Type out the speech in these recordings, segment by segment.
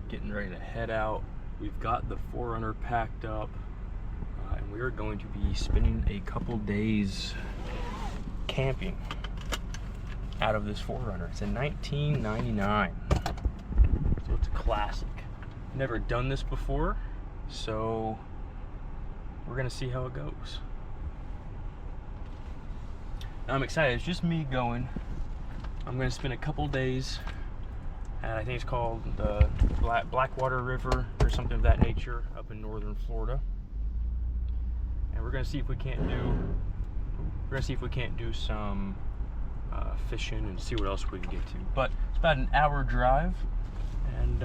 getting ready to head out. We've got the 4Runner packed up, and we are going to be spending a couple days camping out of this 4Runner. It's a 1999, so it's a classic. Never done this before, so we're gonna see how it goes. I'm excited. It's just me going. I'm gonna spend a couple days at, I think it's called the Blackwater River or something of that nature, up in northern Florida. And we're gonna see if we can't do some fishing and see what else we can get to. But it's about an hour drive, and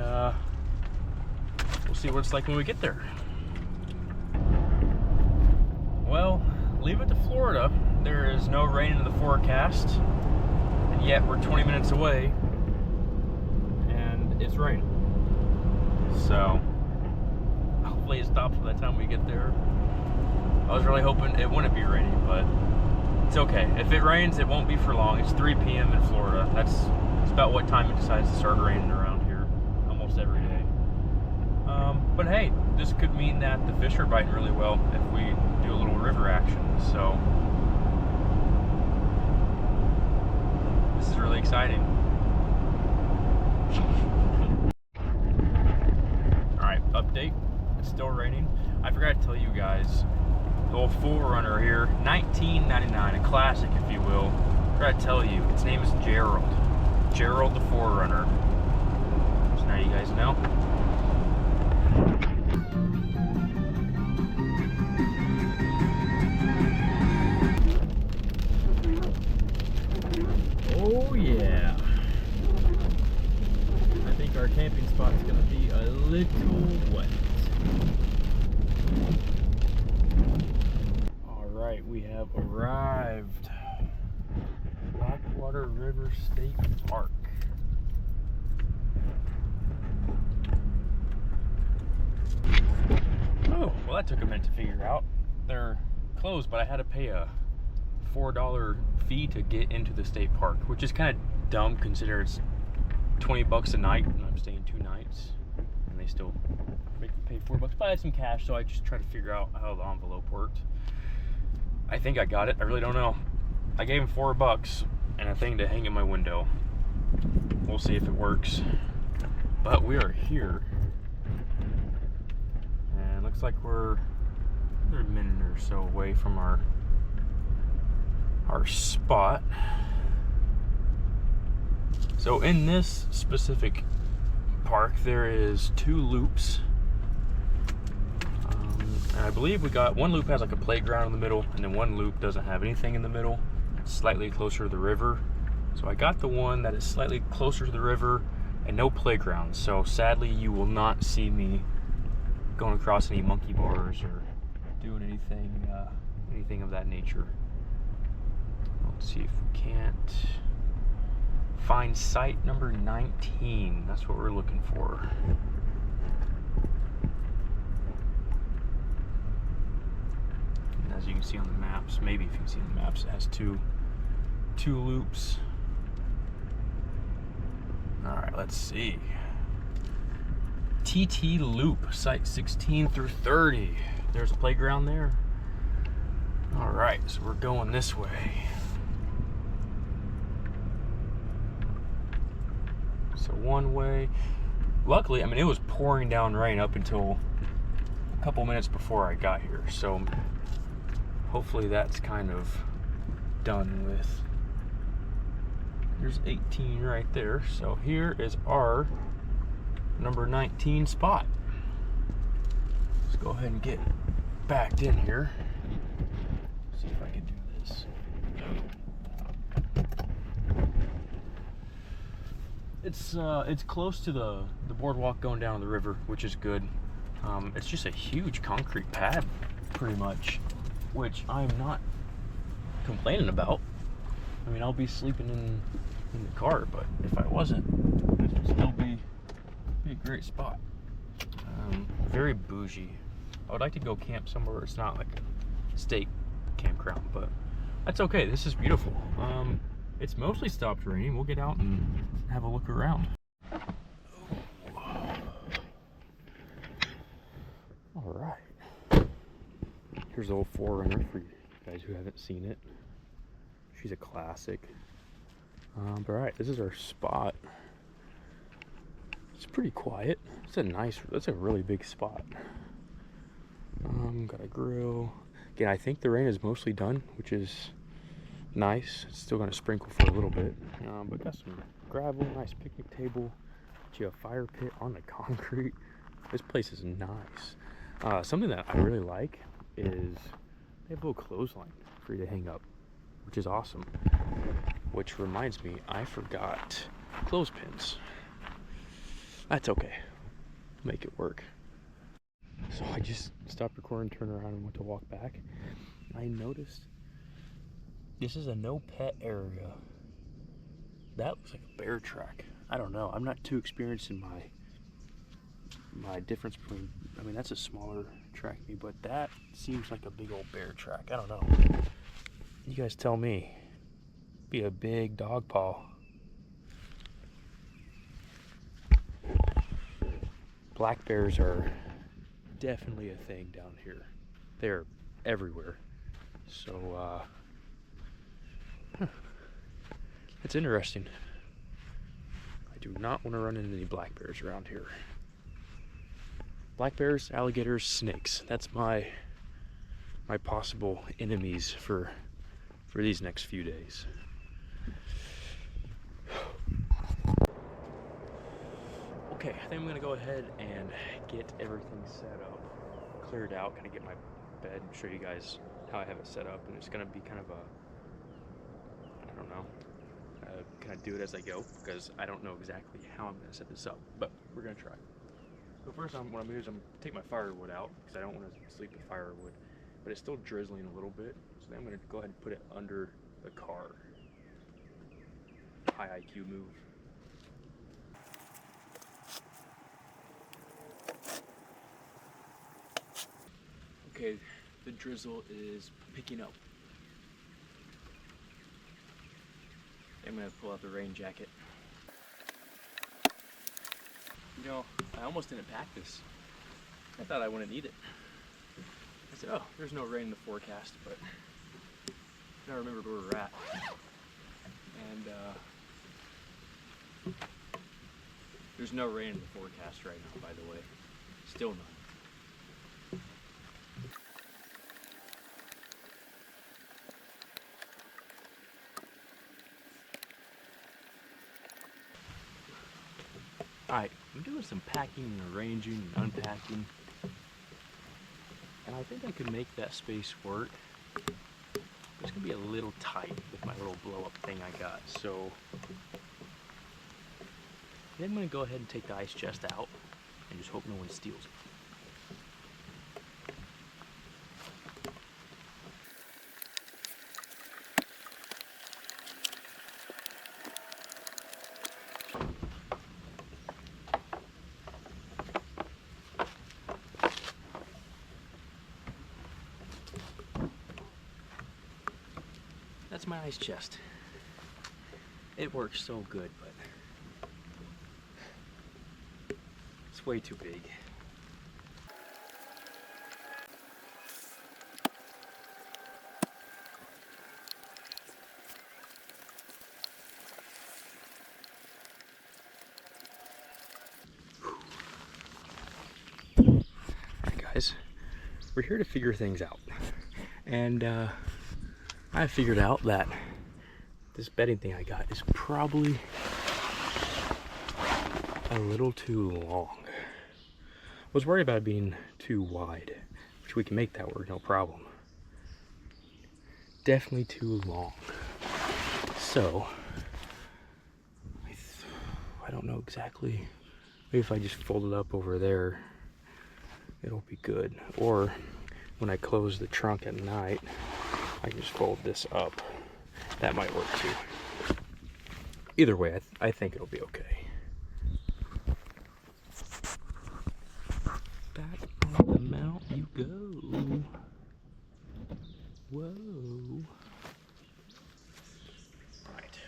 we'll see what it's like when we get there. Well, leave it to Florida. There is no rain in the forecast, and yet we're 20 minutes away and it's raining. So hopefully it stops by the time we get there. I was really hoping it wouldn't be raining, but it's okay. If it rains, it won't be for long. It's 3 p.m. in Florida. That's about what time it decides to start raining around here almost every day. But hey, this could mean that the fish are biting really well if we do a little river action. So this is really exciting. Alright, update. It's still raining. I forgot to tell you guys, the old 4Runner here, 1999, a classic if you will. I forgot to tell you, its name is Gerald. Gerald the 4Runner. So now you guys know. Oh yeah. I think our camping spot is going to be a little wet. Alright, we have arrived. Blackwater River State Park. Oh, well that took a minute to figure out. They're closed, but I had to pay a $4 fee to get into the state park, which is kind of dumb considering it's 20 bucks a night and I'm staying 2 nights, and they still make me pay $4. But I had some cash, so I just tried to figure out how the envelope worked. I think I got it. I really don't know. I gave him $4 and a thing to hang in my window. We'll see if it works. But we are here, and looks like we're a minute or so away from our spot. So in this specific park there is 2 loops, and I believe we got one loop has like a playground in the middle, and then one loop doesn't have anything in the middle. It's slightly closer to the river, so I got the one that is slightly closer to the river and no playground. So sadly you will not see me going across any monkey bars or doing anything of that nature. Let's see if we can't find site number 19. That's what we're looking for. And as you can see on the maps, maybe if you can see on the maps, it has two loops. All right, let's see. TT Loop, site 16 through 30. There's a playground there. All right, so we're going this way. So one way. Luckily, I mean, it was pouring down rain up until a couple minutes before I got here. So hopefully that's kind of done with. There's 18 right there. So here is our number 19 spot. Let's go ahead and get backed in here. See if I can do this. It's close to the boardwalk going down the river, which is good. It's just a huge concrete pad, pretty much, which I'm not complaining about. I mean, I'll be sleeping in the car, but if I wasn't, this would still be a great spot. Very bougie. I would like to go camp somewhere where it's not like a state campground, but that's okay. This is beautiful. It's mostly stopped raining. We'll get out and have a look around. Here's the old 4Runner for you guys who haven't seen it. She's a classic. But alright, this is our spot. It's pretty quiet. That's a really big spot. Got a grill. Again, I think the rain is mostly done, which is nice. It's still gonna sprinkle for a little bit. But got some gravel, nice picnic table. Got you a fire pit on the concrete. This place is nice. Something that I really like is they have a little clothesline for you to hang up, which is awesome. Which reminds me, I forgot clothespins. That's okay. Make it work. So I just stopped recording, turned around, and went to walk back. I noticed this is a no pet area. That looks like a bear track. I don't know. I'm not too experienced in my difference between. I mean, that's a smaller track to me, but that seems like a big old bear track. I don't know. You guys tell me. Be a big dog paw. Black bears are definitely a thing down here. They're everywhere. So, it's interesting. I do not want to run into any black bears around here. Black bears, alligators, snakes. That's my possible enemies for these next few days. Okay, I think I'm gonna go ahead and get everything set up, cleared out, kind of get my bed and show you guys how I have it set up. And it's gonna be kind of I don't know, kind of do it as I go, because I don't know exactly how I'm gonna set this up, but we're gonna try. So first, what I'm gonna do is I'm gonna take my firewood out, because I don't want to sleep with firewood, but it's still drizzling a little bit. So then I'm gonna go ahead and put it under the car. High IQ move. Okay, the drizzle is picking up. I'm gonna pull out the rain jacket. You know, I almost didn't pack this. I thought I wouldn't need it. I said, oh, there's no rain in the forecast, but I remembered where we're at. And there's no rain in the forecast right now, by the way. Still none. Alright, I'm doing some packing and arranging and unpacking. And I think I could make that space work. It's gonna be a little tight with my little blow up thing I got. So then I'm gonna go ahead and take the ice chest out and just hope no one steals it. That's my ice chest. It works so good, but it's way too big. Alright guys, we're here to figure things out. And I figured out that this bedding thing I got is probably a little too long. I was worried about it being too wide, which we can make that work, no problem. Definitely too long. So, I don't know exactly. Maybe if I just fold it up over there, it'll be good. Or when I close the trunk at night, I can just fold this up. That might work too. Either way, I think it'll be okay. Back on the mount you go. Whoa. Alright.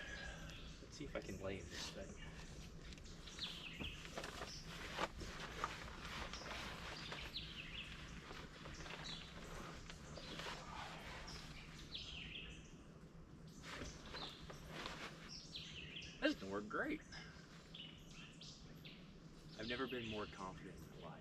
Let's see if I can lay in this thing. great. I've never been more confident in my life.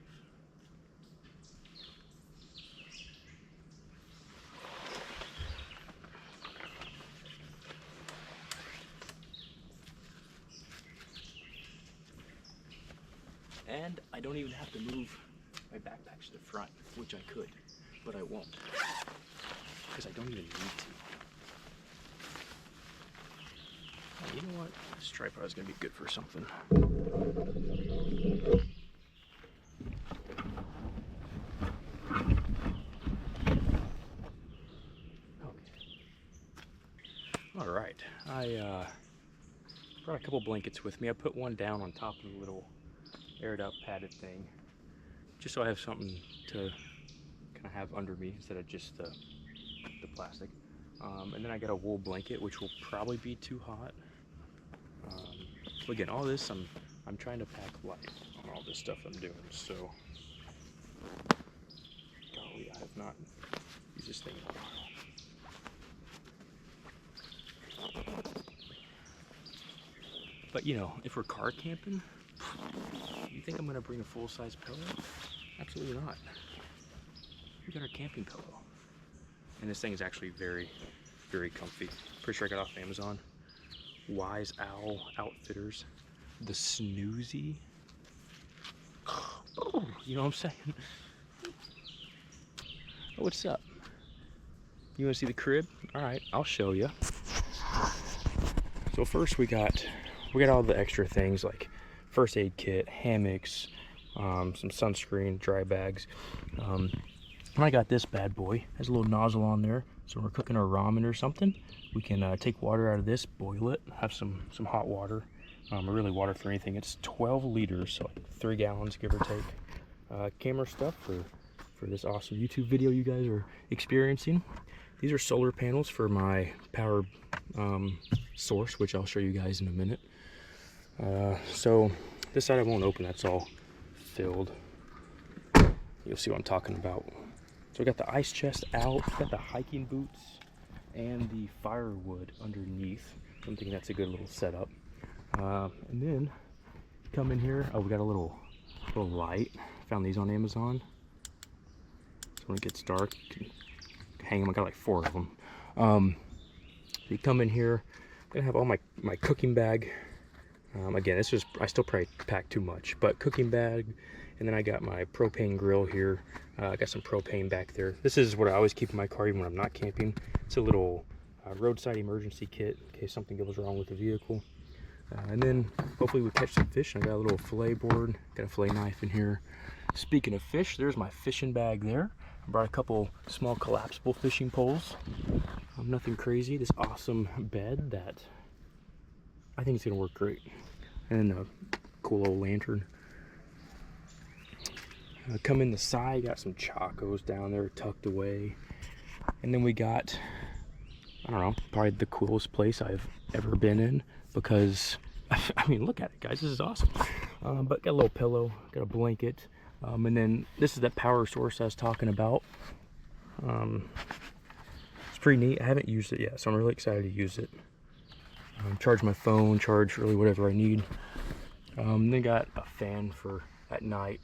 And I don't even have to move my backpacks to the front, which I could, but I won't, because I don't even need to. You know what? This tripod is going to be good for something. All right, I brought a couple blankets with me. I put one down on top of the little aired out padded thing, just so I have something to kind of have under me instead of just the plastic. And then I got a wool blanket, which will probably be too hot. But again, all this, I'm trying to pack light on all this stuff I'm doing, so. Golly, I have not used this thing in a while. But you know, if we're car camping, you think I'm gonna bring a full-size pillow? Absolutely not. We got our camping pillow. And this thing is actually very, very comfy. Pretty sure I got it off Amazon. Wise Owl Outfitters. The Snoozy. Oh, you know what I'm saying? Oh, what's up? You wanna see the crib? All right, I'll show you. So first we got all the extra things like first aid kit, hammocks, some sunscreen, dry bags. And I got this bad boy. Has a little nozzle on there, so when we're cooking our ramen or something, we can take water out of this, boil it, have some hot water, or really water for anything. It's 12 liters, so like 3 gallons, give or take. Camera stuff for this awesome YouTube video you guys are experiencing. These are solar panels for my power source, which I'll show you guys in a minute. So this side I won't open, that's all filled. You'll see what I'm talking about. So we got the ice chest out, got the hiking boots, and the firewood underneath. I'm thinking that's a good little setup. And then come in here. Oh, we got a little light. Found these on Amazon. So when it gets dark, you can hang them. I got like 4 of them. So you come in here. I'm gonna have all my cooking bag. Again, this was, I still probably packed too much, but cooking bag, and then I got my propane grill here. I got some propane back there. This is what I always keep in my car even when I'm not camping. It's a little roadside emergency kit in case something goes wrong with the vehicle. And then hopefully we catch some fish. I got a little fillet board, got a fillet knife in here. Speaking of fish, there's my fishing bag there. I brought a couple small collapsible fishing poles. Nothing crazy, this awesome bed that I think it's gonna work great. And then a cool old lantern. Come in the side, got some chacos down there tucked away. And then we got, I don't know, probably the coolest place I've ever been in, because, I mean, look at it, guys, this is awesome. But got a little pillow, got a blanket, and then this is that power source I was talking about. It's pretty neat. I haven't used it yet, so I'm really excited to use it. Charge my phone, charge really whatever I need. Then got a fan for at night.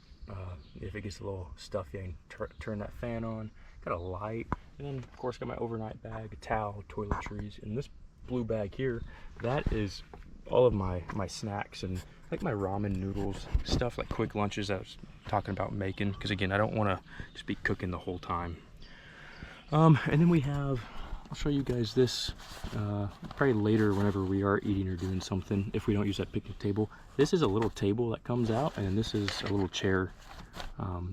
If it gets a little stuffy, I can turn that fan on. Got a light, and then of course got my overnight bag, a towel, toiletries, and this blue bag here, that is all of my snacks and like my ramen noodles, stuff like quick lunches I was talking about making, because again, I don't want to just be cooking the whole time. And then we have, I'll show you guys this probably later whenever we are eating or doing something, if we don't use that picnic table. This is a little table that comes out, and this is a little chair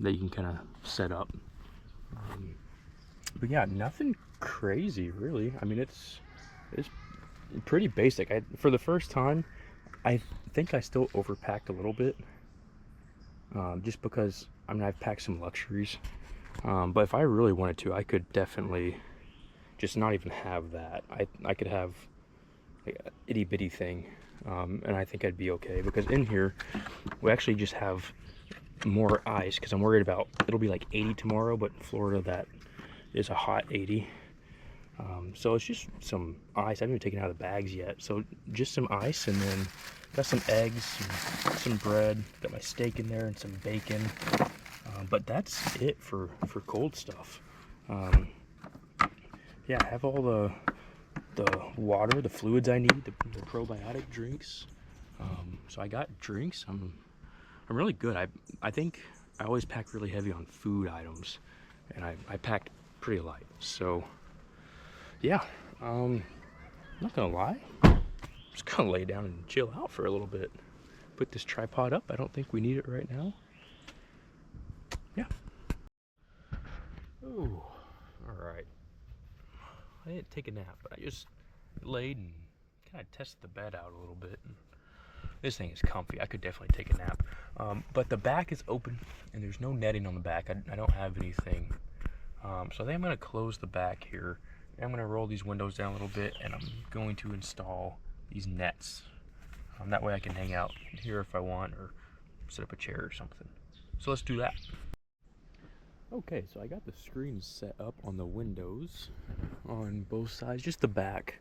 that you can kind of set up. But yeah, nothing crazy really. I mean, it's pretty basic. For the first time, I think I still overpacked a little bit, just because, I mean, I've packed some luxuries, but if I really wanted to, I could definitely just not even have that. I could have like an itty bitty thing, and I think I'd be okay, because in here we actually just have more ice, because I'm worried about, it'll be like 80 tomorrow, but in Florida that is a hot 80. So it's just some ice. I haven't even taken it out of the bags yet. So just some ice, and then got some eggs, some bread, got my steak in there, and some bacon. But that's it for cold stuff. Yeah, I have all the water, the fluids I need, the probiotic drinks. So I got drinks. I'm really good. I think I always pack really heavy on food items, and I packed pretty light. So yeah, not gonna lie, I'm just gonna lay down and chill out for a little bit. Put this tripod up. I don't think we need it right now. Yeah. Ooh, all right. I didn't take a nap, but I just laid and kind of tested the bed out a little bit. And this thing is comfy. I could definitely take a nap. But the back is open, and there's no netting on the back. I don't have anything. So I think I'm going to close the back here. I'm going to roll these windows down a little bit, and I'm going to install these nets. That way I can hang out here if I want, or set up a chair or something. So let's do that. Okay, so I got the screens set up on the windows on both sides, just the back.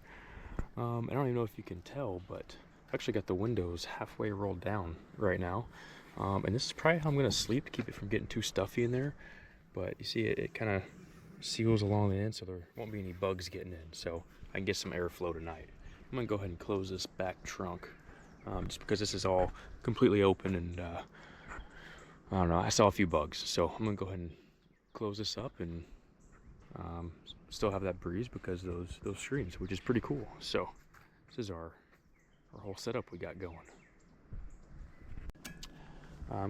I don't even know if you can tell, but I actually got the windows halfway rolled down right now. And this is probably how I'm going to sleep to keep it from getting too stuffy in there. But you see it kind of seals along the end, so there won't be any bugs getting in, so I can get some airflow tonight. I'm going to go ahead and close this back trunk, just because this is all completely open, and I don't know, I saw a few bugs, so I'm going to go ahead and close this up and still have that breeze because of those screens, which is pretty cool. So this is our whole setup we got going.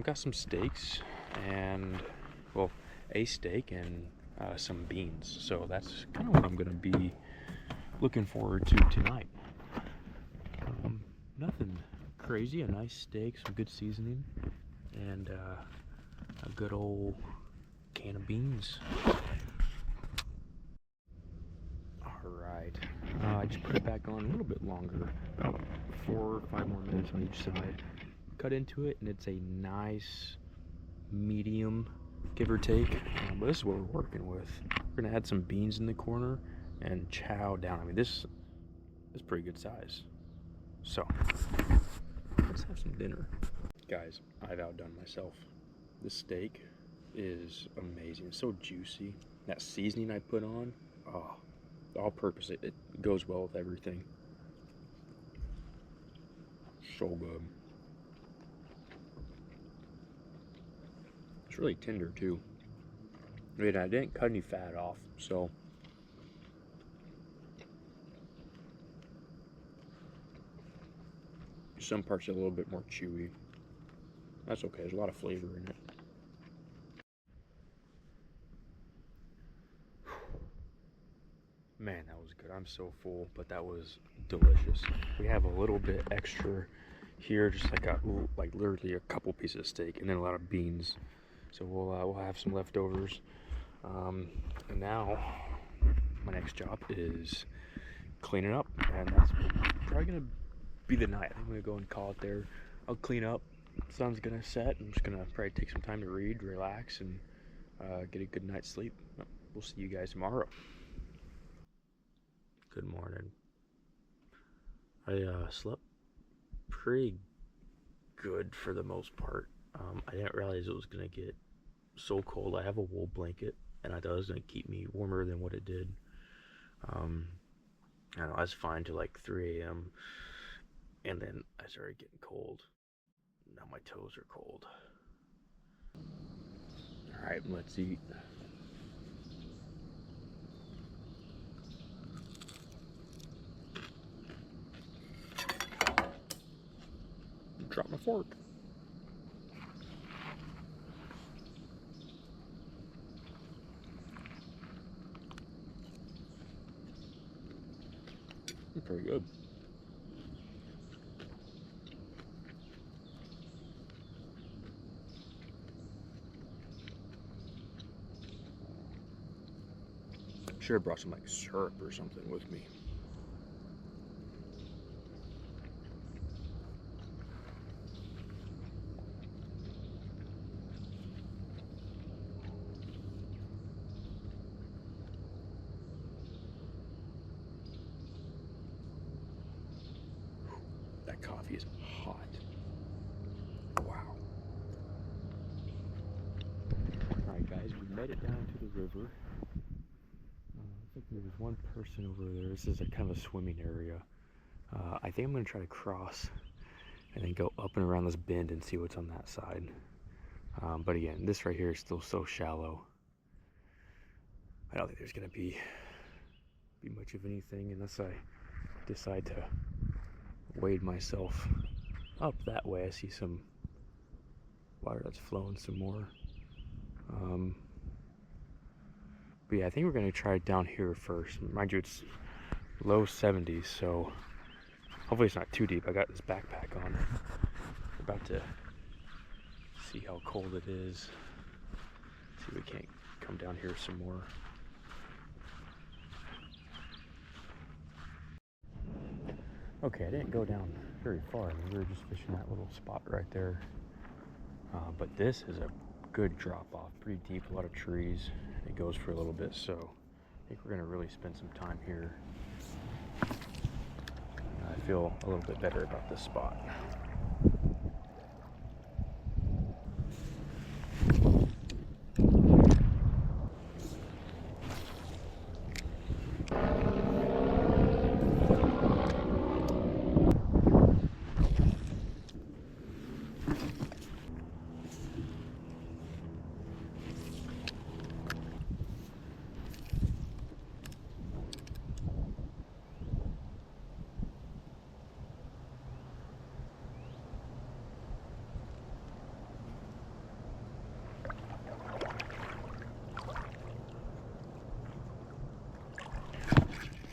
Got some steaks, and well, a steak and some beans. So that's kind of what I'm gonna be looking forward to tonight. Nothing crazy, a nice steak, some good seasoning, and a good old can of beans. Alright, I just put it back on a little bit longer, about 4 or 5 more minutes on each side. Cut into it, and it's a nice medium, give or take, but this is what we're working with. We're gonna add some beans in the corner and chow down. I mean, this is pretty good size. So let's have some dinner. Guys, I've outdone myself. This steak is amazing. It's so juicy. That seasoning I put on, oh, all purpose. It goes well with everything. So good. It's really tender too. I mean, I didn't cut any fat off, so some parts are a little bit more chewy. That's okay, there's a lot of flavor in it. Man, that was good. I'm so full, but that was delicious. We have a little bit extra here, just like literally a couple pieces of steak, and then a lot of beans. So we'll have some leftovers. And now my next job is cleaning up, and that's probably gonna be the night. I'm gonna go and call it there. I'll clean up. Sun's gonna set. I'm just gonna probably take some time to read, relax, and get a good night's sleep. We'll see you guys tomorrow. Good morning. I slept pretty good for the most part. I didn't realize it was gonna get so cold. I have a wool blanket, and I thought it was gonna keep me warmer than what it did. I don't know, I was fine till like 3 a.m. and then I started getting cold. Now my toes are cold. Alright, let's eat. Drop my fork. Pretty good. Should have brought some like syrup or something with me. that coffee is hot. Wow. Alright guys, we made it down to the river. I think there was one person over there. This is a kind of a swimming area. I think I'm going to try to cross and then go up and around this bend and see what's on that side. But again, this right here is still so shallow. I don't think there's going to be much of anything unless I decide to wade myself up that way. I see some water that's flowing some more. But yeah, I think we're going to try it down here first. Mind you, it's low 70s, so hopefully it's not too deep. I got this backpack on. About to see how cold it is. See if we can't come down here some more. Okay, I didn't go down very far. I mean, we were just fishing that little spot right there. But this is a good drop off, pretty deep, a lot of trees. It goes for a little bit, so I think we're gonna really spend some time here. I feel a little bit better about this spot.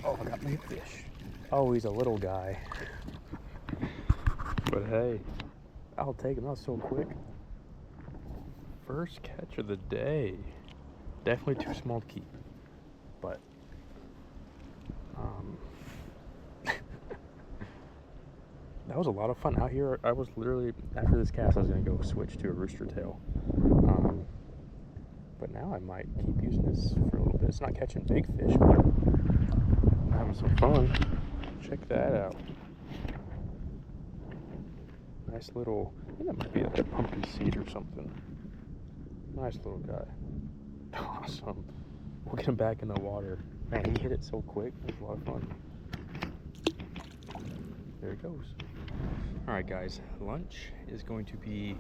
Oh, I got my fish. Oh, he's a little guy. But hey, I'll take him. That was so quick. First catch of the day. Definitely too small to keep. But, that was a lot of fun out here. I was literally, after this cast, I was going to go switch to a rooster tail. But now I might keep using this for a little bit. It's not catching big fish, but I'm having some fun. Check that out. Nice little, I think that might be like a pumpkin seed or something. Nice little guy. Awesome. We'll get him back in the water. Man, he hit it so quick. It was a lot of fun. There he goes. Alright guys, lunch is going to be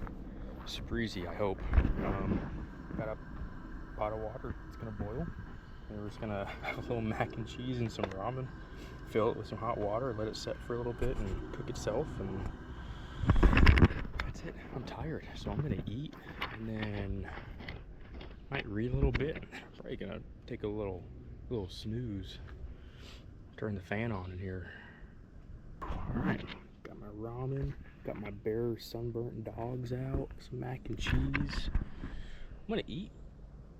breezy, I hope. Got a pot of water, it's gonna boil. And we're just gonna have a little mac and cheese and some ramen. Fill it with some hot water, let it set for a little bit and cook itself, and that's it. I'm tired, so I'm gonna eat and then might read a little bit. Probably gonna take a little snooze. Turn the fan on in here. Alright, got my ramen, got my bare sunburnt dogs out, some mac and cheese. I'm gonna eat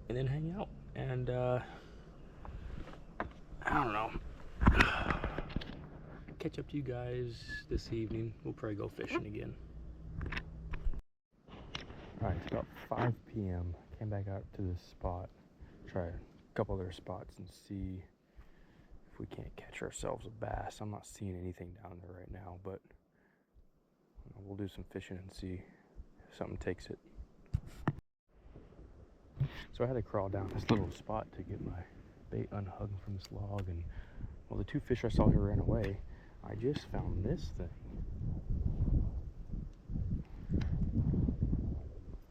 and then hang out and I don't know, catch up to you guys this evening. We'll probably go fishing again. Alright, it's about 5 p.m. Came back out to this spot, try a couple other spots and see if we can't catch ourselves a bass. I'm not seeing anything down there right now, but we'll do some fishing and see if something takes it. So I had to crawl down this little spot to get my bait unhung from this log, and well, the two fish I saw here ran away. I just found this thing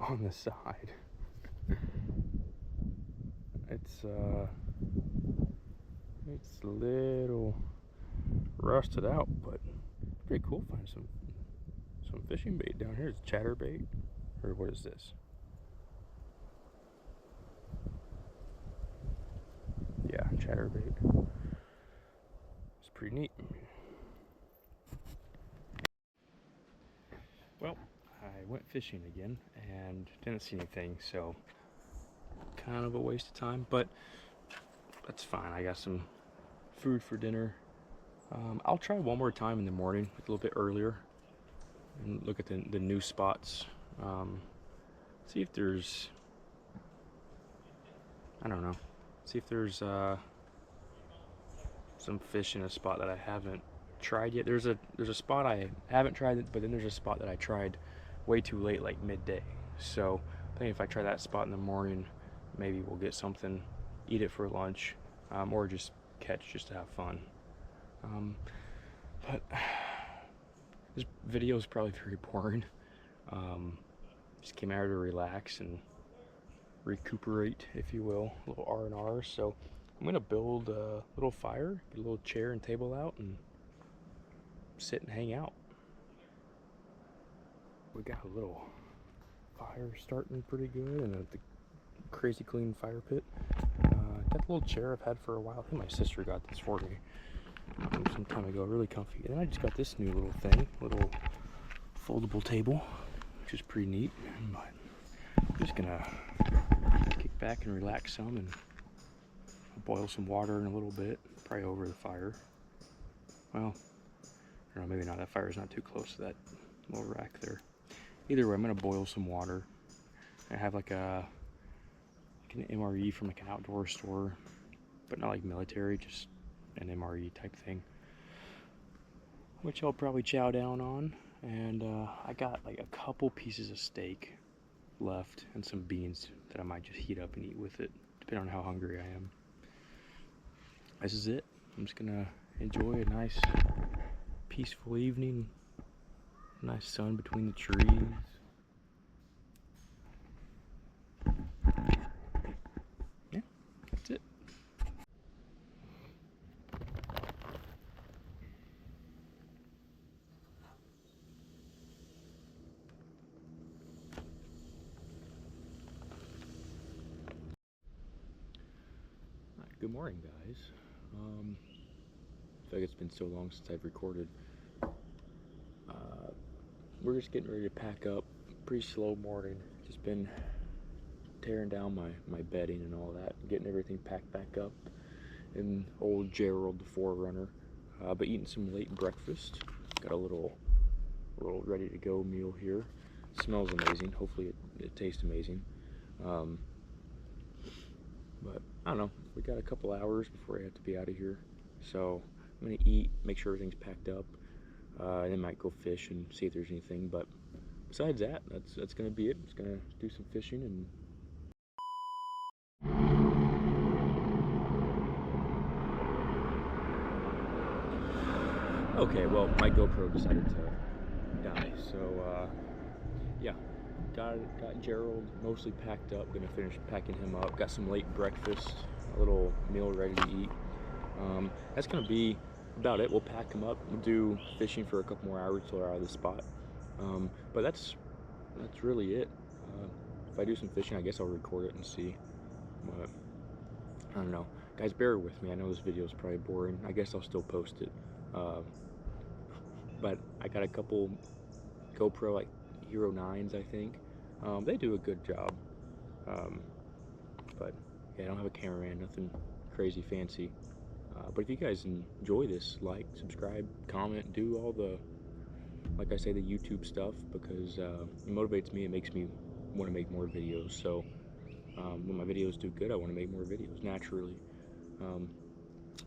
on the side. It's a little rusted out, but pretty cool. Find some fishing bait down here. It's chatterbait, or what is this? Yeah, chatterbait. It's pretty neat. Well, I went fishing again and didn't see anything, so kind of a waste of time, but that's fine. I got some food for dinner. I'll try one more time in the morning, a little bit earlier, and look at the new spots. See if there's, I don't know, see if there's some fish in a spot that I haven't tried yet. There's a spot I haven't tried it, but then there's a spot that I tried way too late, like midday. So I think if I try that spot in the morning, maybe we'll get something, eat it for lunch, or just catch just to have fun. But this video is probably very boring. Just came out here to relax and recuperate, if you will, a little R&R. So I'm gonna build a little fire, get a little chair and table out, and sit and hang out. We got a little fire starting pretty good, and the crazy clean fire pit. Got the little chair I've had for a while. I think my sister got this for me some time ago, really comfy. And then I just got this new little thing, little foldable table, which is pretty neat. But I'm just gonna kick back and relax some and boil some water in a little bit, probably over the fire. Well, I don't know, maybe not. That fire's not too close to that little rack there. Either way, I'm gonna boil some water. I have like an MRE from like an outdoor store, but not like military, just an MRE type thing, which I'll probably chow down on. And I got like a couple pieces of steak left and some beans that I might just heat up and eat with it, depending on how hungry I am. This is it. I'm just gonna enjoy a nice peaceful evening, nice sun between the trees. Yeah, that's it. Good morning, guys. I feel like it's been so long since I've recorded. We're just getting ready to pack up. Pretty slow morning. Just been tearing down my bedding and all that, getting everything packed back up in old Gerald the 4RUNNER. But eating some late breakfast. Got a little ready to go meal here. Smells amazing. Hopefully it tastes amazing. But I don't know, we got a couple hours before I have to be out of here. So I'm gonna eat, make sure everything's packed up, and then might go fish and see if there's anything. But besides that, that's gonna be it. I'm just gonna do some fishing and okay, well, my GoPro decided to die, so yeah, got Gerald mostly packed up. Gonna finish packing him up. Got some late breakfast, a little meal ready to eat. That's gonna be about it. We'll pack him up. We'll do fishing for a couple more hours till we're out of the spot. But that's really it. If I do some fishing, I guess I'll record it and see. But I don't know, guys. Bear with me. I know this video is probably boring. I guess I'll still post it. But I got a couple GoPro like Hero 9s, I think. They do a good job. But yeah, I don't have a cameraman, nothing crazy fancy. But if you guys enjoy this, like, subscribe, comment, do all the, like I say, the YouTube stuff, because it motivates me. It makes me want to make more videos. So when my videos do good, I want to make more videos naturally.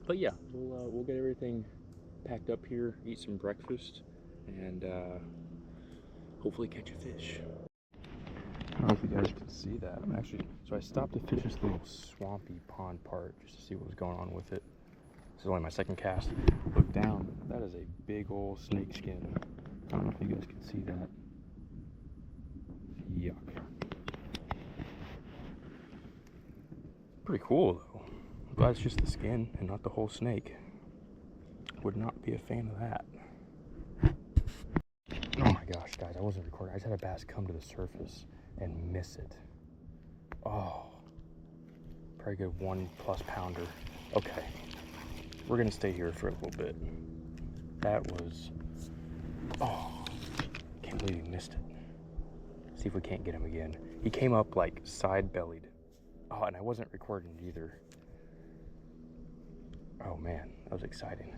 But yeah, we'll get everything packed up here, eat some breakfast, and hopefully catch a fish. I don't know if you guys can see that. So I stopped to fish this little swampy pond part just to see what was going on with it. This is only my second cast. Look down, that is a big old snake skin. I don't know if you guys can see that. Yuck. Pretty cool though. I'm glad it's just the skin and not the whole snake. Would not be a fan of that. Oh my gosh, guys, I wasn't recording. I just had a bass come to the surface and miss it. Oh, probably good 1+ pounder. Okay, we're gonna stay here for a little bit. That was, oh, can't believe he missed it. See if we can't get him again. He came up like side bellied. Oh, and I wasn't recording it either. Oh man, that was exciting.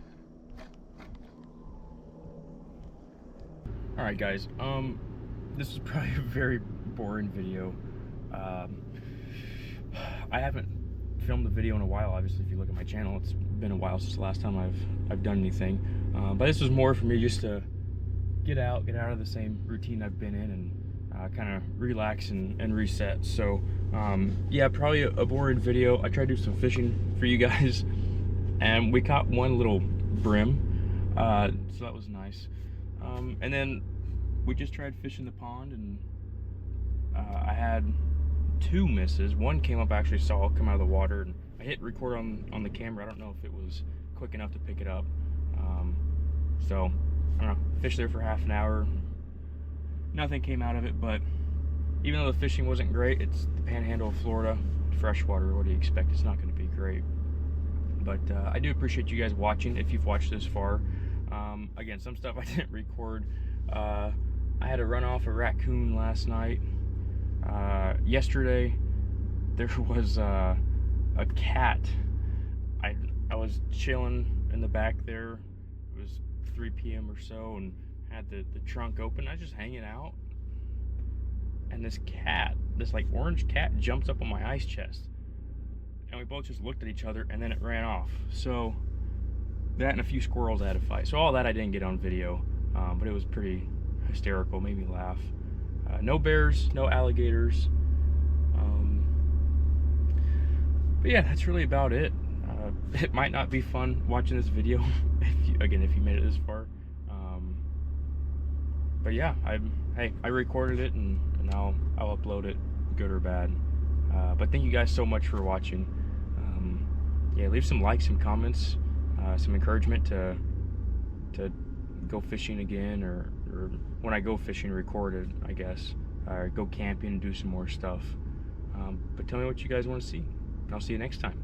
All right, guys, this is probably a very boring video. I haven't filmed a video in a while. Obviously, if you look at my channel, it's been a while since the last time I've done anything. But this was more for me just to get out of the same routine I've been in and kind of relax and reset. So yeah, probably a boring video. I tried to do some fishing for you guys, and we caught one little brim, so that was nice. And then we just tried fishing the pond, and I had 2 misses. One came up, actually saw it come out of the water, and I hit record on the camera. I don't know if it was quick enough to pick it up. So I don't know, fished there for half an hour. Nothing came out of it, but even though the fishing wasn't great, it's the panhandle of Florida, freshwater. What do you expect? It's not going to be great. But I do appreciate you guys watching, if you've watched this far. Again, some stuff I didn't record. I had to run off a raccoon last night. Yesterday, there was a cat. I was chilling in the back there. It was 3 p.m. or so, and had the trunk open. I was just hanging out, and this cat, this like orange cat, jumps up on my ice chest, and we both just looked at each other, and then it ran off. So that and a few squirrels I had to fight. So all that I didn't get on video, but it was pretty hysterical, made me laugh. No bears, no alligators. But yeah, that's really about it. It might not be fun watching this video if you made it this far. But yeah, I recorded it, and I'll upload it, good or bad. But thank you guys so much for watching. Yeah, leave some likes, some comments, some encouragement to go fishing again, or when I go fishing, record it, I guess, or go camping and do some more stuff. But tell me what you guys want to see, and I'll see you next time.